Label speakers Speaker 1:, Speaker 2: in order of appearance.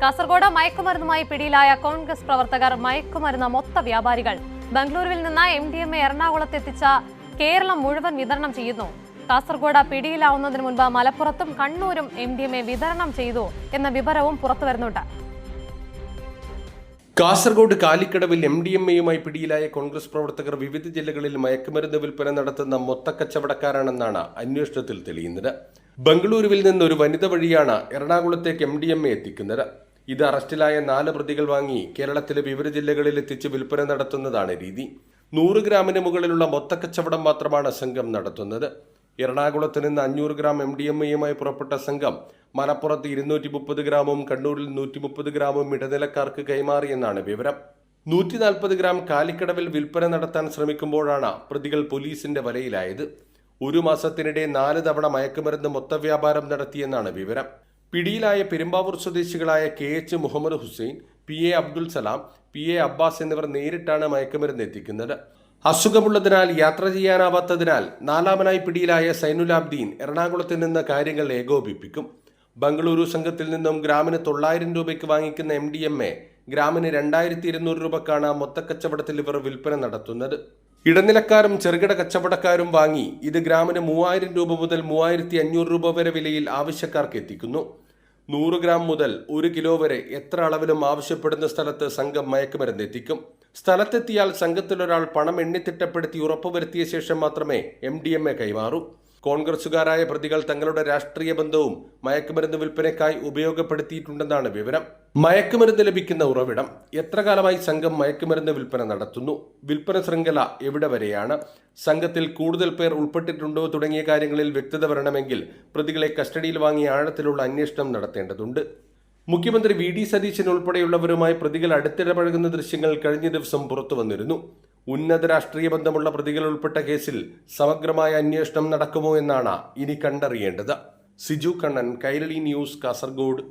Speaker 1: കാസർഗോഡ് മയക്കുമരുന്നുമായി പിടിയിലായ കോൺഗ്രസ് പ്രവർത്തകർ മയക്കുമരുന്ന് മൊത്ത വ്യാപാരികൾ. ബംഗളൂരുവിൽ നിന്ന് MDMA എറണാകുളത്തെത്തിച്ച കേരളം മുഴുവൻ വിതരണം ചെയ്യുന്നു. കാസർഗോഡ് പിടിയിലാവുന്നതിന് മുൻപ് മലപ്പുറത്തും കണ്ണൂരും MDMA വിതരണം ചെയ്തു എന്ന വിവരവും പുറത്തുവരുന്നുണ്ട്.
Speaker 2: കാസർഗോഡ് കാലിക്കടവിൽ MDMAയുമായി പിടിയിലായ കോൺഗ്രസ് പ്രവർത്തകർ വിവിധ ജില്ലകളിൽ മയക്കുമരുന്ന് വിൽപ്പന നടത്തുന്ന മൊത്തക്കച്ചവടക്കാരാണെന്നാണ് അന്വേഷണത്തിൽ തെളിയുന്നത്. ബംഗളൂരുവിൽ നിന്ന് ഒരു വനിത വഴിയാണ് എറണാകുളത്തേക്ക് MDMA എത്തിക്കുന്നത്. ഇത് അറസ്റ്റിലായ 4 പ്രതികൾ വാങ്ങി കേരളത്തിലെ വിവിധ ജില്ലകളിൽ എത്തിച്ച് വിൽപ്പന നടത്തുന്നതാണ് രീതി. 100 ഗ്രാമിന് മുകളിലുള്ള മൊത്തക്കച്ചവടം മാത്രമാണ് സംഘം നടത്തുന്നത്. എറണാകുളത്ത് നിന്ന് 500 ഗ്രാം MDMAയുമായി പുറപ്പെട്ട സംഘം മലപ്പുറത്ത് 230 ഗ്രാമും കണ്ണൂരിൽ 130 ഗ്രാമും ഇടനിലക്കാർക്ക് കൈമാറിയെന്നാണ് വിവരം. 140 ഗ്രാം കാലിക്കടവിൽ വിൽപ്പന നടത്താൻ ശ്രമിക്കുമ്പോഴാണ് പ്രതികൾ പോലീസിന്റെ വലയിലായത്. 1 മാസത്തിനിടെ 4 തവണ മയക്കുമരുന്ന് മൊത്തവ്യാപാരം നടത്തിയെന്നാണ് വിവരം. പിടിയിലായ പെരുമ്പാവൂർ സ്വദേശികളായ KH Muhammad Hussain, PA Abdul Salam, PA Abbas എന്നിവർ നേരിട്ടാണ് മയക്കുമരുന്ന് എത്തിക്കുന്നത്. അസുഖമുള്ളതിനാൽ യാത്ര ചെയ്യാനാവാത്തതിനാൽ 4ാമനായി പിടിയിലായ സൈനുലാബ്ദീൻ എറണാകുളത്ത് നിന്ന് കാര്യങ്ങൾ ഏകോപിപ്പിക്കും. ബംഗളൂരു സംഘത്തിൽ നിന്നും ഗ്രാമിന് 900 രൂപയ്ക്ക് വാങ്ങിക്കുന്ന MDMA ഗ്രാമിന് 2200 രൂപക്കാണ് മൊത്തക്കച്ചവടത്തിൽ ഇവർ വിൽപ്പന നടത്തുന്നത്. ഇടനിലക്കാരും ചെറുകിട കച്ചവടക്കാരും വാങ്ങി ഇത് ഗ്രാമിന് 3000 രൂപ മുതൽ 3500 രൂപ വരെ വിലയിൽ ആവശ്യക്കാർക്ക് എത്തിക്കുന്നു. 100 ഗ്രാം മുതൽ 1 കിലോ വരെ എത്ര അളവിലും ആവശ്യപ്പെടുന്ന സ്ഥലത്ത് സംഘം മയക്കുമരുന്ന് എത്തിക്കും. സ്ഥലത്തെത്തിയാൽ സംഘത്തിലൊരാൾ പണം എണ്ണിത്തിട്ടപ്പെടുത്തി ഉറപ്പുവരുത്തിയ ശേഷം മാത്രമേ MDMA കൈമാറൂ. കോൺഗ്രസുകാരായ പ്രതികൾ തങ്ങളുടെ രാഷ്ട്രീയ ബന്ധവും മയക്കുമരുന്ന് വിൽപ്പനയ്ക്കായി ഉപയോഗപ്പെടുത്തിയിട്ടുണ്ടെന്നാണ് വിവരം. മയക്കുമരുന്ന് ലഭിക്കുന്ന ഉറവിടം, എത്ര കാലമായി സംഘം മയക്കുമരുന്ന് വിൽപ്പന നടത്തുന്നു, വിൽപ്പന ശൃംഖല എവിടെ വരെയാണ്, സംഘത്തിൽ കൂടുതൽ പേർ ഉൾപ്പെട്ടിട്ടുണ്ടോ തുടങ്ങിയ കാര്യങ്ങളിൽ വ്യക്തത വരണമെങ്കിൽ പ്രതികളെ കസ്റ്റഡിയിൽ വാങ്ങി ആഴത്തിലുള്ള അന്വേഷണം നടത്തേണ്ടതുണ്ട്. മുഖ്യമന്ത്രി VD സതീശൻ ഉൾപ്പെടെയുള്ളവരുമായി പ്രതികൾ അടുത്തിടപഴകുന്ന ദൃശ്യങ്ങൾ കഴിഞ്ഞ ദിവസം പുറത്തു വന്നിരുന്നു. ഉന്നത രാഷ്ട്രീയ ബന്ധമുള്ള പ്രതികൾ ഉൾപ്പെട്ട കേസിൽ സമഗ്രമായ അന്വേഷണം നടക്കുമോ എന്നാണ് ഇനി കണ്ടറിയേണ്ടത്. സിജു കണ്ണൻ, കൈരളി ന്യൂസ്, കാസർഗോഡ്.